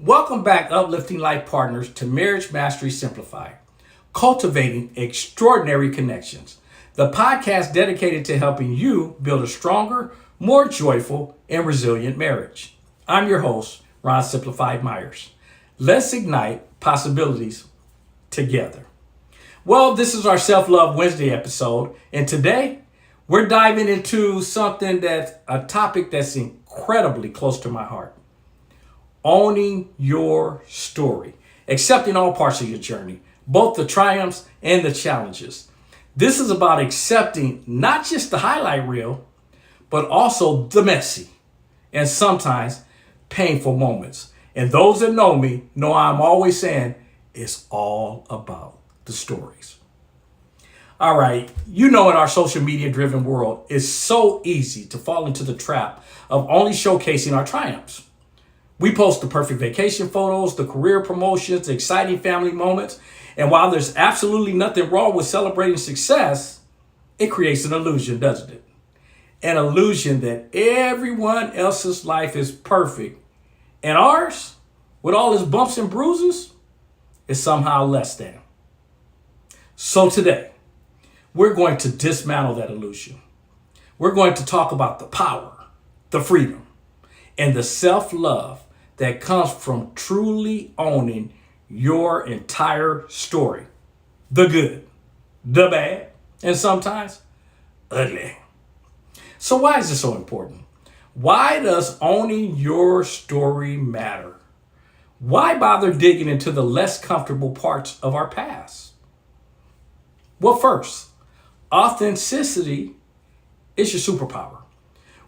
Welcome back, uplifting life partners, to Marriage Mastery Simplified, cultivating extraordinary connections, the podcast dedicated to helping you build a stronger, more joyful, and resilient marriage. I'm your host, Ron Simplified Myers. Let's ignite possibilities together. Well, this is our Self-Love Wednesday episode, and today we're diving into something that's a topic that's incredibly close to my heart. Owning your story, accepting all parts of your journey, both the triumphs and the challenges. This is about accepting not just the highlight reel, but also the messy and sometimes painful moments. And those that know me know I'm always saying it's all about the stories. All right, you know, in our social media driven world, it's so easy to fall into the trap of only showcasing our triumphs. We post the perfect vacation photos, the career promotions, the exciting family moments. And while there's absolutely nothing wrong with celebrating success, it creates an illusion, doesn't it? An illusion that everyone else's life is perfect and ours, with all its bumps and bruises, is somehow less than. So today, we're going to dismantle that illusion. We're going to talk about the power, the freedom, and the self-love that comes from truly owning your entire story. The good, the bad, and sometimes ugly. So why is this so important? Why does owning your story matter? Why bother digging into the less comfortable parts of our past? Well, first, authenticity is your superpower.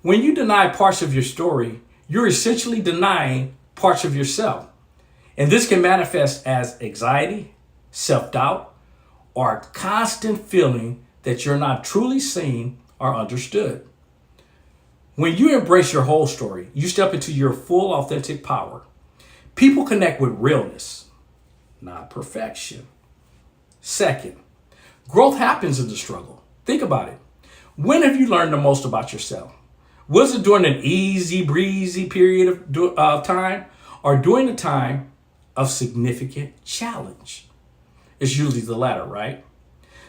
When you deny parts of your story, you're essentially denying parts of yourself. And this can manifest as anxiety, self-doubt, or a constant feeling that you're not truly seen or understood. When you embrace your whole story, you step into your full authentic power. People connect with realness, not perfection. Second, growth happens in the struggle. Think about it. When have you learned the most about yourself? Was it during an easy breezy period of time, or during a time of significant challenge? It's usually the latter, right?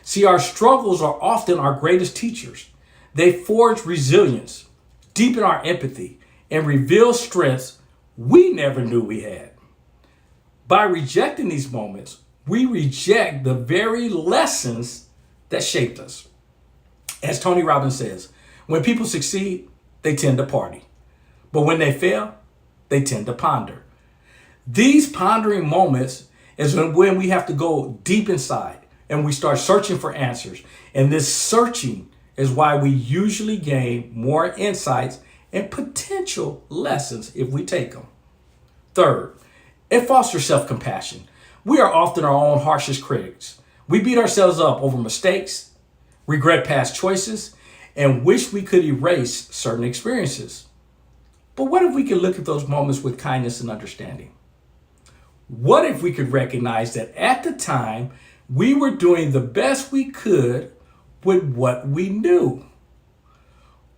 See, our struggles are often our greatest teachers. They forge resilience, deepen our empathy, and reveal strengths we never knew we had. By rejecting these moments, we reject the very lessons that shaped us. As Tony Robbins says, when people succeed, they tend to party. But when they fail, they tend to ponder. These pondering moments is when we have to go deep inside and we start searching for answers. And this searching is why we usually gain more insights and potential lessons if we take them. Third, it fosters self-compassion. We are often our own harshest critics. We beat ourselves up over mistakes, regret past choices, and wish we could erase certain experiences. But what if we could look at those moments with kindness and understanding? What if we could recognize that at the time we were doing the best we could with what we knew?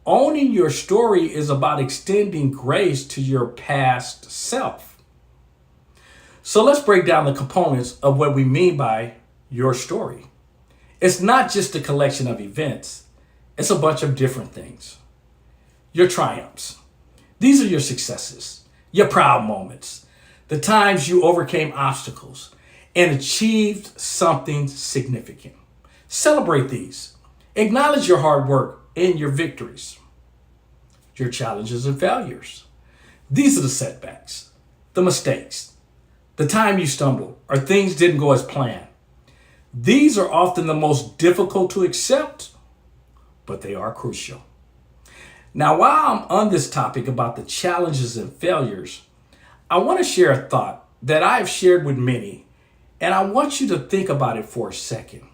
Owning your story is about extending grace to your past self. So let's break down the components of what we mean by your story. It's not just a collection of events. It's a bunch of different things. Your triumphs. These are your successes, your proud moments, the times you overcame obstacles and achieved something significant. Celebrate these. Acknowledge your hard work and your victories, your challenges and failures. These are the setbacks, the mistakes, the time you stumbled or things didn't go as planned. These are often the most difficult to accept, but they are crucial. Now, while I'm on this topic about the challenges and failures, I want to share a thought that I've shared with many, and I want you to think about it for a second.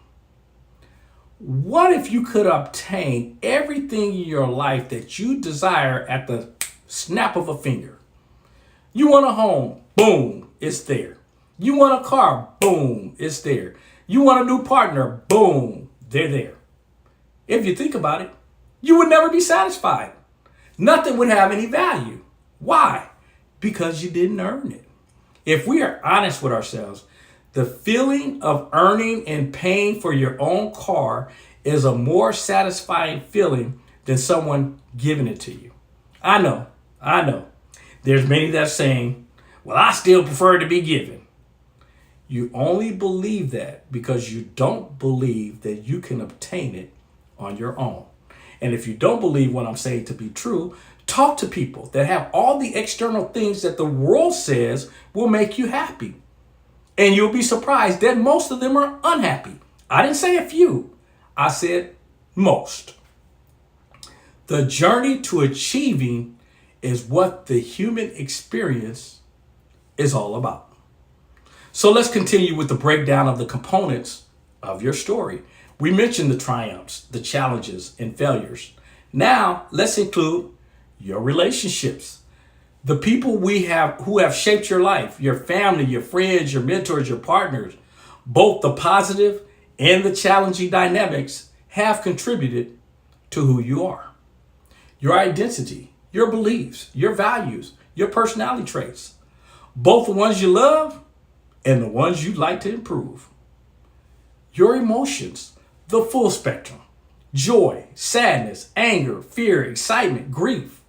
What if you could obtain everything in your life that you desire at the snap of a finger? You want a home, boom, it's there. You want a car, boom, it's there. You want a new partner, boom, they're there. If you think about it, you would never be satisfied. Nothing would have any value. Why? Because you didn't earn it. If we are honest with ourselves, the feeling of earning and paying for your own car is a more satisfying feeling than someone giving it to you. I know. There's many that are saying, well, I still prefer to be given. You only believe that because you don't believe that you can obtain it on your own. And if you don't believe what I'm saying to be true, talk to people that have all the external things that the world says will make you happy. And you'll be surprised that most of them are unhappy. I didn't say a few, I said most. The journey to achieving is what the human experience is all about. So let's continue with the breakdown of the components of your story. We mentioned the triumphs, the challenges, and failures. Now let's include your relationships. The people who have shaped your life, your family, your friends, your mentors, your partners, both the positive and the challenging dynamics have contributed to who you are. Your identity, your beliefs, your values, your personality traits, both the ones you love and the ones you'd like to improve. Your emotions, the full spectrum, joy, sadness, anger, fear, excitement, grief.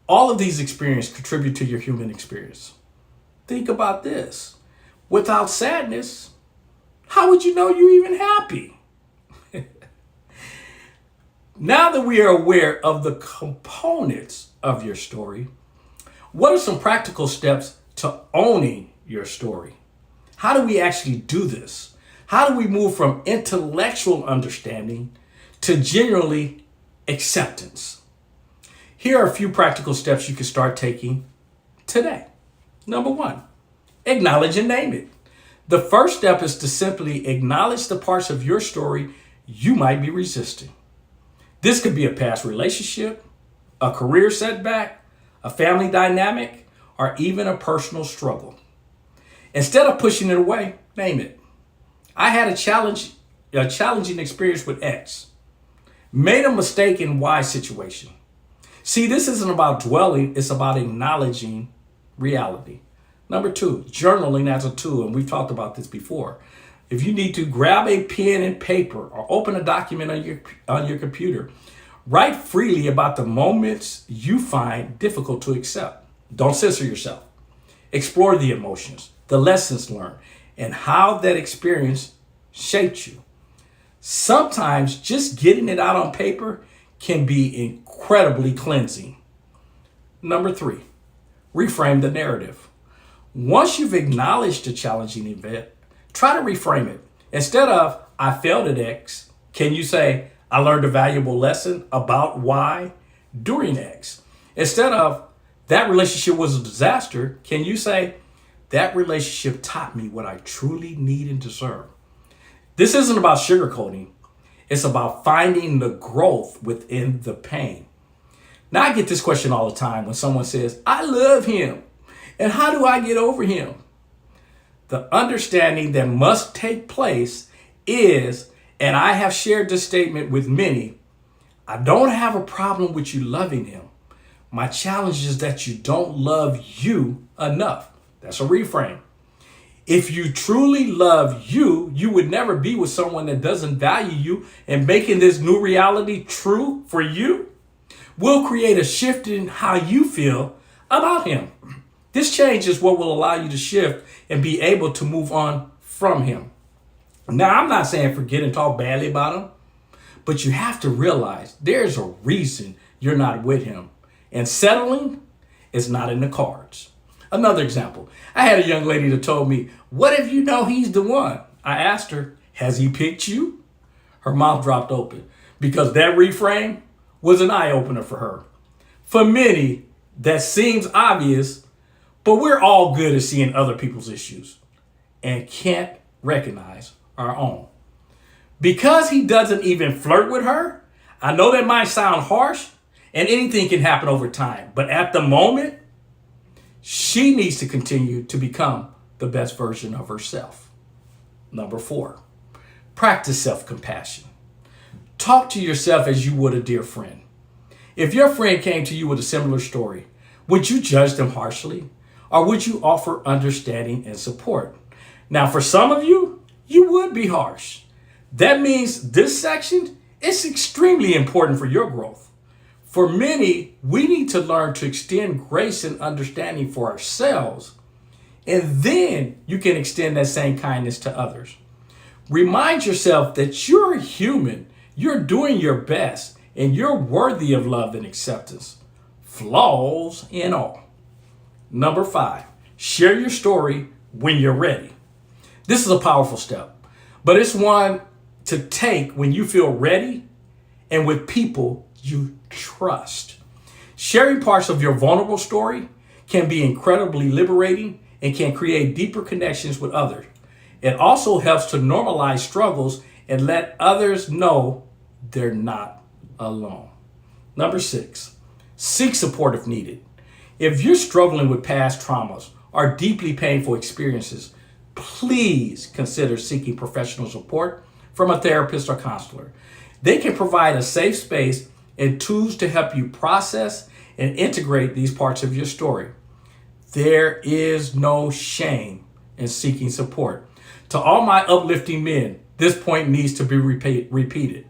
All of these experiences contribute to your human experience. Think about this. Without sadness, how would you know you're even happy? Now that we are aware of the components of your story, what are some practical steps to owning your story? How do we actually do this? How do we move from intellectual understanding to genuinely acceptance? Here are a few practical steps you can start taking today. Number one, acknowledge and name it. The first step is to simply acknowledge the parts of your story you might be resisting. This could be a past relationship, a career setback, a family dynamic, or even a personal struggle. Instead of pushing it away, name it. I had a challenging experience with X. Made a mistake in Y situation. See, this isn't about dwelling, it's about acknowledging reality. Number two, journaling as a tool, and we've talked about this before. If you need to, grab a pen and paper or open a document on your computer. Write freely about the moments you find difficult to accept. Don't censor yourself. Explore the emotions, the lessons learned, and how that experience shaped you. Sometimes just getting it out on paper can be incredibly cleansing. Number three, reframe the narrative. Once you've acknowledged a challenging event, try to reframe it. Instead of, I failed at X, can you say, I learned a valuable lesson about Y during X? Instead of, that relationship was a disaster, can you say, that relationship taught me what I truly need and deserve? This isn't about sugarcoating. It's about finding the growth within the pain. Now, I get this question all the time when someone says, I love him. And how do I get over him? The understanding that must take place is, and I have shared this statement with many, I don't have a problem with you loving him. My challenge is that you don't love you enough. That's a reframe. If you truly love you, you would never be with someone that doesn't value you, and making this new reality true for you will create a shift in how you feel about him. This change is what will allow you to shift and be able to move on from him. Now, I'm not saying forget and talk badly about him, but you have to realize there's a reason you're not with him, and settling is not in the cards. Another example, I had a young lady that told me, what if you know he's the one? I asked her, has he picked you? Her mouth dropped open because that reframe was an eye-opener for her. For many, that seems obvious, but we're all good at seeing other people's issues and can't recognize our own. Because he doesn't even flirt with her, I know that might sound harsh and anything can happen over time, but at the moment, she needs to continue to become the best version of herself. Number four, practice self-compassion. Talk to yourself as you would a dear friend. If your friend came to you with a similar story, would you judge them harshly? Or would you offer understanding and support? Now, for some of you, you would be harsh. That means this section is extremely important for your growth. For many, we need to learn to extend grace and understanding for ourselves, and then you can extend that same kindness to others. Remind yourself that you're human, you're doing your best, and you're worthy of love and acceptance, flaws and all. Number 5, share your story when you're ready. This is a powerful step, but it's one to take when you feel ready and with people you trust. Sharing parts of your vulnerable story can be incredibly liberating and can create deeper connections with others. It also helps to normalize struggles and let others know they're not alone. Number 6, seek support if needed. If you're struggling with past traumas or deeply painful experiences, please consider seeking professional support from a therapist or counselor. They can provide a safe space and tools to help you process and integrate these parts of your story. There is no shame in seeking support. To all my uplifting men, this point needs to be repeated.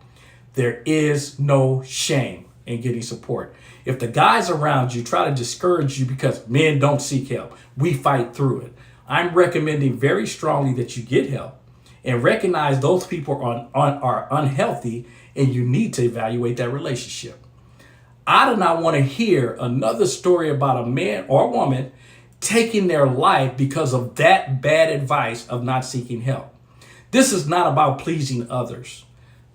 There is no shame in getting support. If the guys around you try to discourage you because men don't seek help, we fight through it. I'm recommending very strongly that you get help and recognize those people are unhealthy and you need to evaluate that relationship. I do not want to hear another story about a man or woman taking their life because of that bad advice of not seeking help. This is not about pleasing others.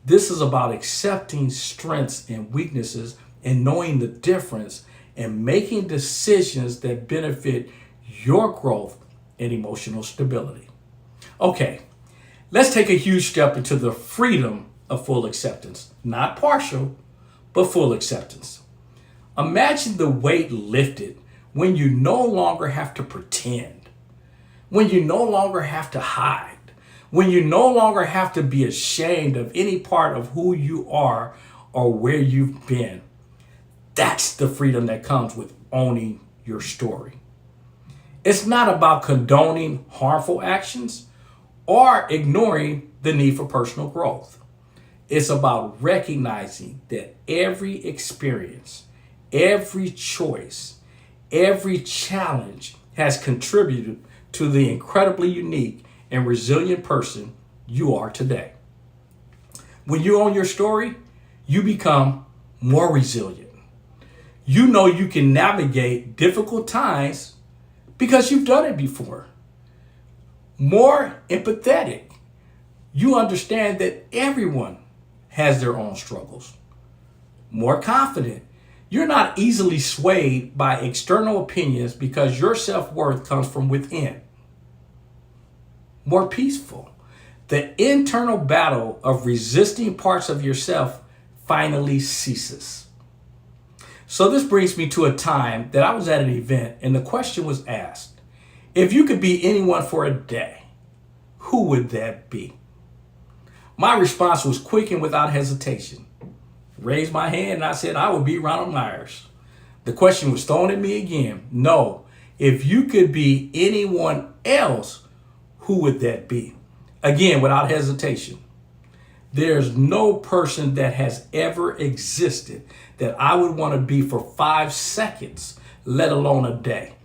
This is about accepting strengths and weaknesses and knowing the difference and making decisions that benefit your growth and emotional stability. Okay, let's take a huge step into the freedom of full acceptance. Not partial, but full acceptance. Imagine the weight lifted when you no longer have to pretend, when you no longer have to hide, when you no longer have to be ashamed of any part of who you are or where you've been. That's the freedom that comes with owning your story. It's not about condoning harmful actions or ignoring the need for personal growth. It's about recognizing that every experience, every choice, every challenge has contributed to the incredibly unique and resilient person you are today. When you own your story, you become more resilient. You know you can navigate difficult times because you've done it before. More empathetic. You understand that everyone has their own struggles. More confident. You're not easily swayed by external opinions because your self-worth comes from within. More peaceful. The internal battle of resisting parts of yourself finally ceases. So this brings me to a time that I was at an event and the question was asked, if you could be anyone for a day, who would that be? My response was quick and without hesitation. Raised my hand and I said I would be Ronald Myers. The question was thrown at me again. No, if you could be anyone else, who would that be? Again, without hesitation. There's no person that has ever existed that I would want to be for 5 seconds, let alone a day.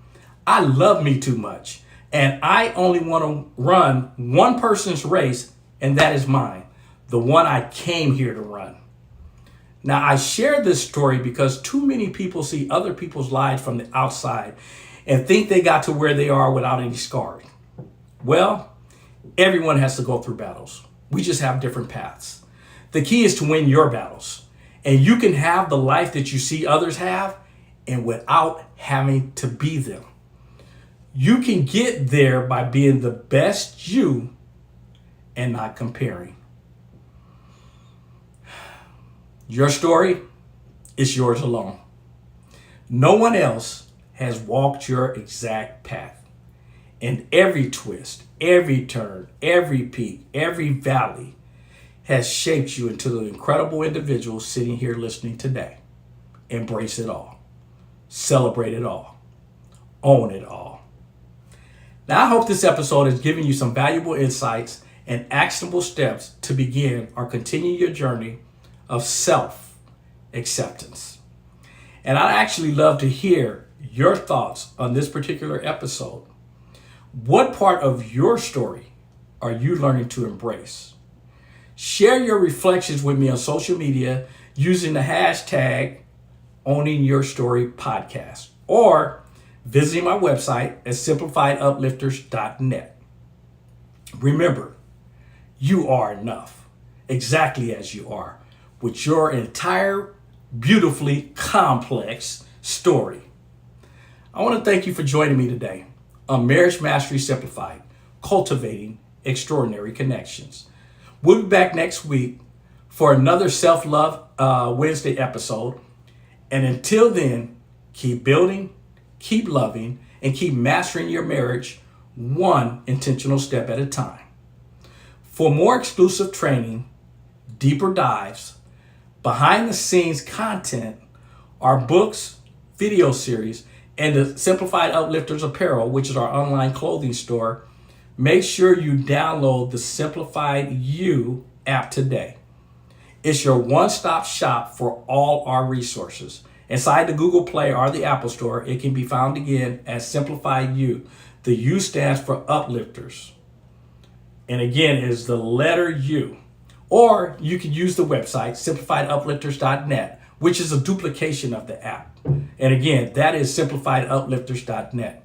I love me too much, and I only want to run one person's race, and that is mine, the one I came here to run. Now, I share this story because too many people see other people's lives from the outside and think they got to where they are without any scarring. Well, everyone has to go through battles. We just have different paths. The key is to win your battles. And you can have the life that you see others have and without having to be them. You can get there by being the best you and not comparing. Your story is yours alone. No one else has walked your exact path. And every twist, every turn, every peak, every valley has shaped you into the incredible individual sitting here listening today. Embrace it all. Celebrate it all. Own it all. Now, I hope this episode has given you some valuable insights and actionable steps to begin or continue your journey of self acceptance. And I'd actually love to hear your thoughts on this particular episode. What part of your story are you learning to embrace? Share your reflections with me on social media using the hashtag Owning Your Story Podcast or visiting my website at simplifieduplifters.net. Remember, you are enough, exactly as you are, with your entire beautifully complex story. I want to thank you for joining me today on Marriage Mastery Simplified, cultivating extraordinary connections. We'll be back next week for another Self-Love Wednesday episode. And until then, keep building, keep loving, and keep mastering your marriage one intentional step at a time. For more exclusive training, deeper dives, behind the scenes content, our books, video series, and the Simplified Uplifters Apparel, which is our online clothing store, make sure you download the Simplified You app today. It's your one-stop shop for all our resources. Inside the Google Play or the Apple Store, it can be found again as Simplified You. The U stands for Uplifters. And again, is the letter U. Or you can use the website, simplifieduplifters.net, which is a duplication of the app. And again, that is simplifieduplifters.net.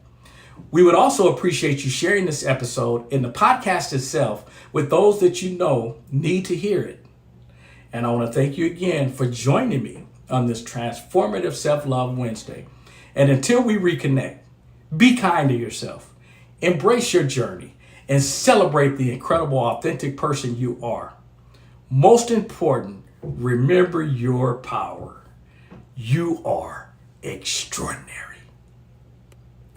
We would also appreciate you sharing this episode in the podcast itself with those that you know need to hear it. And I want to thank you again for joining me on this transformative Self-Love Wednesday. And until we reconnect, be kind to yourself, embrace your journey, and celebrate the incredible, authentic person you are. Most important, remember your power. You are extraordinary.